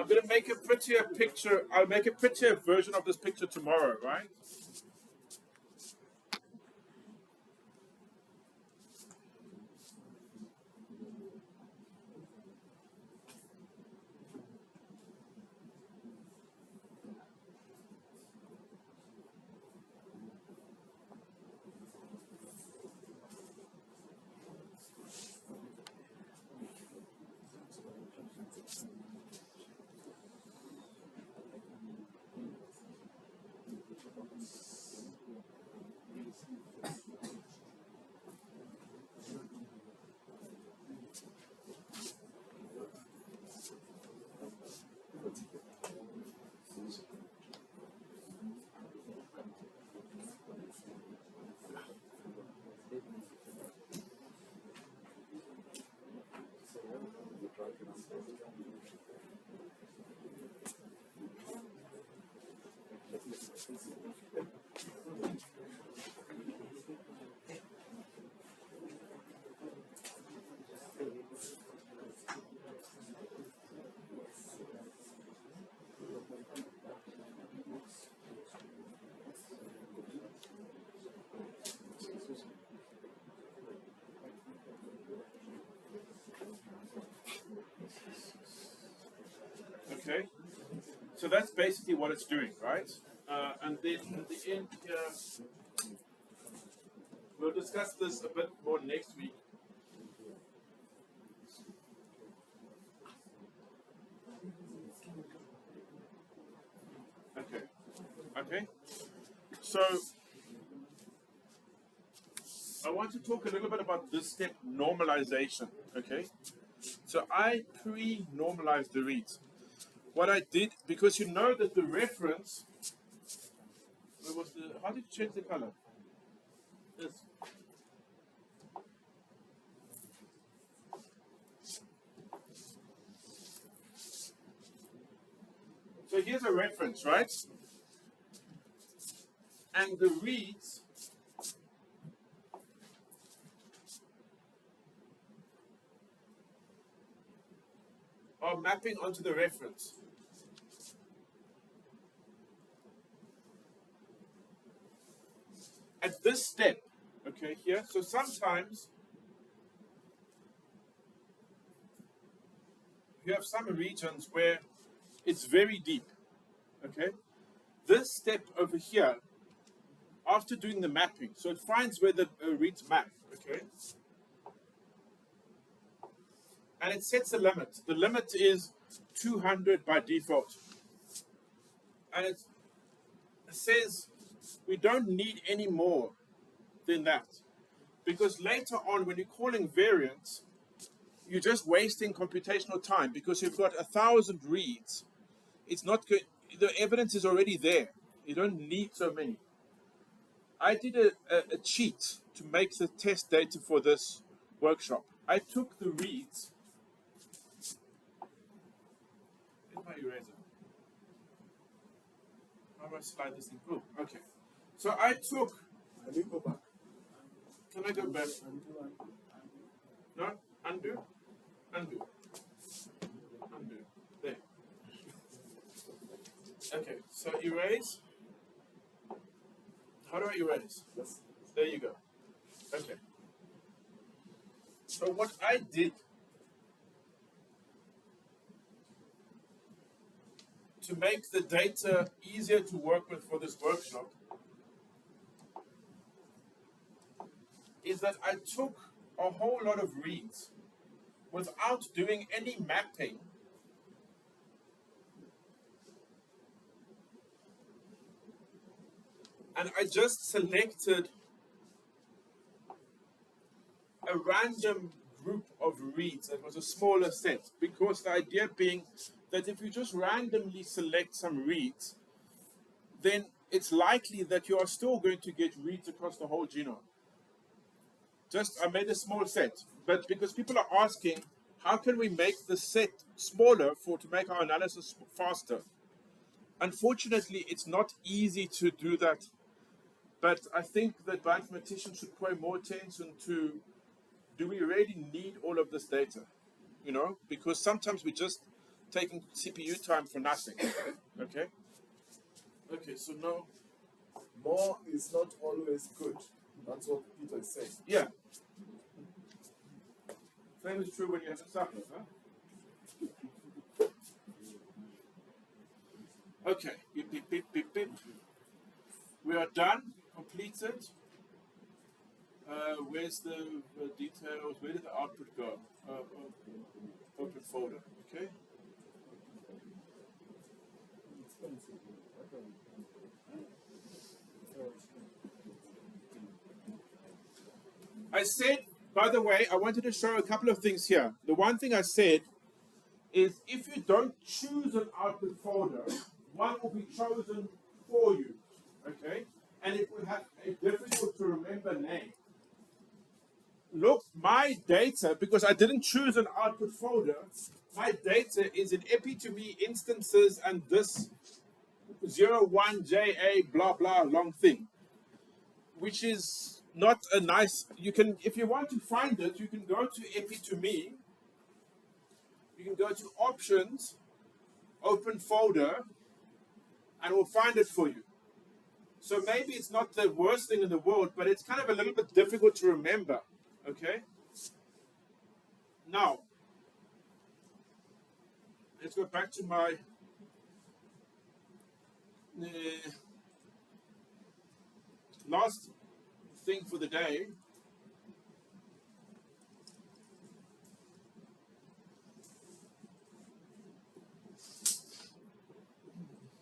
going to make a prettier picture. I'll make a prettier version of this picture tomorrow, right? Okay, so that's basically what it's doing, right? And then at the end here, we'll discuss this a bit more next week. Okay, okay. So I want to talk a little bit about this step, normalization, okay? So I pre-normalized the reads. What I did, because you know that the reference, where was the, how did you change the color? This. So here's a reference, right? And the reads are mapping onto the reference. At this step, okay, here, so sometimes you have some regions where it's very deep, okay? This step over here, after doing the mapping, so it finds where the reads map, okay? And it sets a limit. The limit is 200 by default. And it says we don't need any more than that. Because later on, when you're calling variants, you're just wasting computational time because you've got 1,000 reads. It's not good. The evidence is already there. You don't need so many. I did a cheat to make the test data for this workshop. I took the reads. Where's my eraser? How do I slide this in? Oh, okay. So I took. Can you go back? Can I go back? No? Undo? Undo. Undo. There. Okay, so erase. How do I erase? Yes. There you go. Okay. So what I did to make the data easier to work with for this workshop is that I took a whole lot of reads without doing any mapping. And I just selected a random group of reads that was a smaller set, because the idea being that if you just randomly select some reads, then it's likely that you are still going to get reads across the whole genome. I made a small set, but because people are asking, how can we make the set smaller to make our analysis faster? Unfortunately, it's not easy to do that, but I think that bioinformaticians should pay more attention to, do we really need all of this data? You know, because sometimes we just taking CPU time for nothing. Okay? Okay, so no. More is not always good. That's what Peter is saying. Yeah. Same is true when you have a supper, huh? Okay, beep, beep, beep, beep, beep. We are done, completed. Where's the details? Where did the output go? Open folder, okay? I said, by the way, I wanted to show a couple of things here. The one thing I said is if you don't choose an output folder, one will be chosen for you, okay? And it will have a difficult to remember name. Look, my data, because I didn't choose an output folder, my data is in Epi2Me instances and this 01JA blah blah long thing, which is not a nice, you can, if you want to find it, you can go to Epi2Me, you can go to options, open folder, and we'll find it for you. So maybe it's not the worst thing in the world, but it's kind of a little bit difficult to remember, okay? Now, let's go back to my last thing for the day.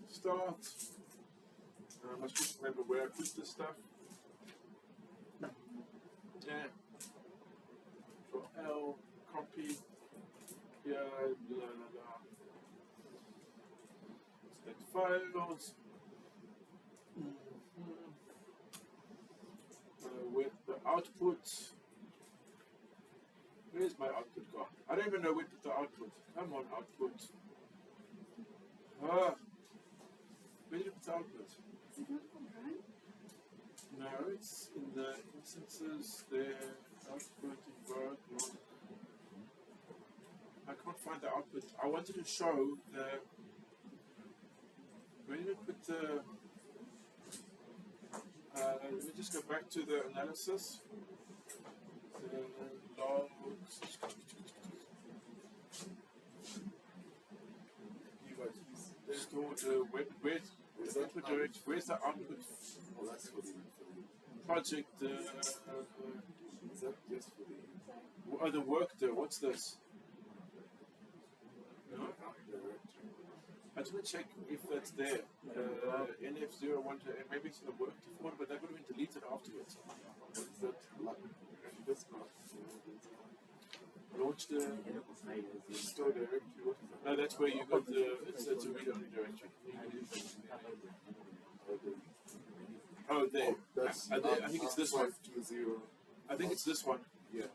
Start. I must just remember where I put this stuff. Yeah. For L, copy. Yeah, blah, blah, blah. Select files. With the output. Where's my output gone? I don't even know where to put the output. Come on, output. Where did you put the output? Is it not combined? No, it's in the instances there. Output, work, not. I can't find the output. I wanted to show the. Where did I put the. Let me just go back to the analysis. The logs. Stored where's the output direct? Where's the output? Oh, that's for the Project. is that just for the The work there. What's this? No? I just want to check if that's there. NF01, maybe it's in the work folder, but that would have been deleted afterwards. is that just not Launch the store directory. What is that? No, that's where you got the. It's a read-only directory. Oh, there. that's I think it's this one. 520. I think it's this one. Yeah.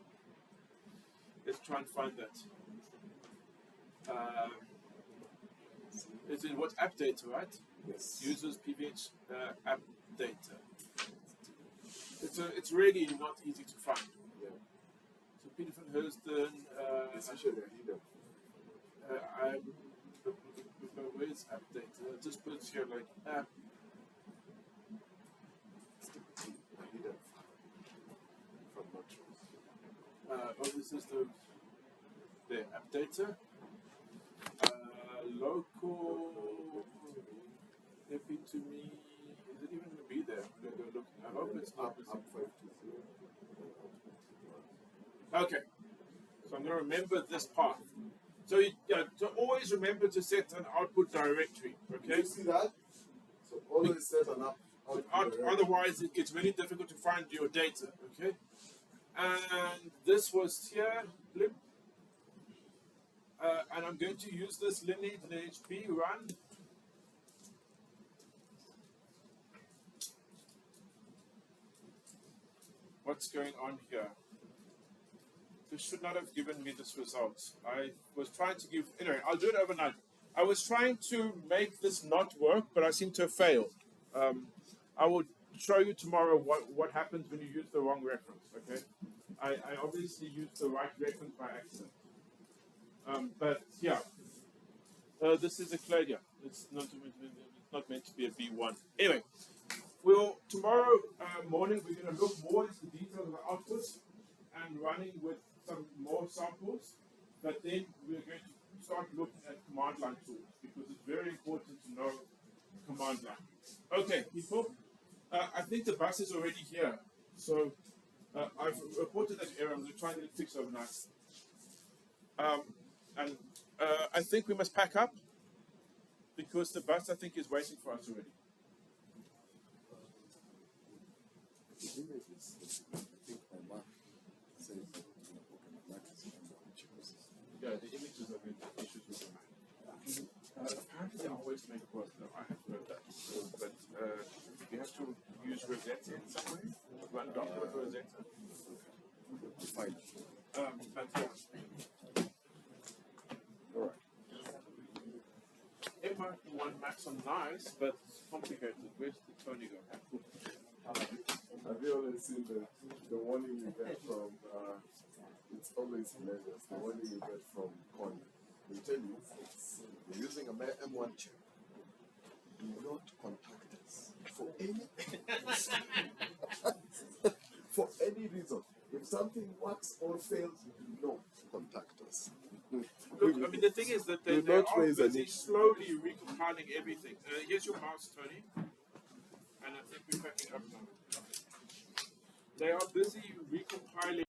Let's try and find that. It's in what's app data, right? Yes. Users PVH app data. It's really not easy to find. Yeah. So Peter van Hersden. It's usually a hidden. Where's app data? Just put here like app. A hidden. From not true. This is the app data. Local Epi2Me. Is it even going to be there? I'm going to go look. I hope it's not. Up 520. Okay. So I'm going to remember this path. So so always remember to set an output directory. Okay. You see that? So always set an up. Otherwise, it gets very difficult to find your data. Okay. And this was here. Blip. And I'm going to use this lineage B run. What's going on here? This should not have given me this result. I was trying to give, anyway, I'll do it overnight. I was trying to make this not work, but I seem to have failed. I will show you tomorrow what happens when you use the wrong reference, okay? I obviously used the right reference by accident. But yeah, This is a clade, yeah. It's not meant to be a B1. Anyway, tomorrow morning we're going to look more into the details of the outputs and running with some more samples. But then we're going to start looking at command line tools because it's very important to know command line. Okay, people, I think the bus is already here. So I've reported that error. I'm going to try and get it fixed overnight. And I think we must pack up because the bus, I think, is waiting for us already. The image is, I think my mark says, okay, my mark is yeah, the images are going to have issues with the Mac. Apparently, they always make it work. No, I have heard that. But you have to use Rosetta in some way. Run Docker with Rosetta. fine. But yeah. All right. Epi2Me Mpox are nice, but it's complicated. Where's the Tony go? Have you always seen the warning you get from, it's always hilarious, the warning you get from Con. They tell you, you're using a M1 chip. Do not contact us for any for any reason. If something works or fails, do not contact us. Look, I mean, the thing is that they are busy slowly recompiling everything. Here's your mouse, Tony. And I think we're packing up now. They are busy recompiling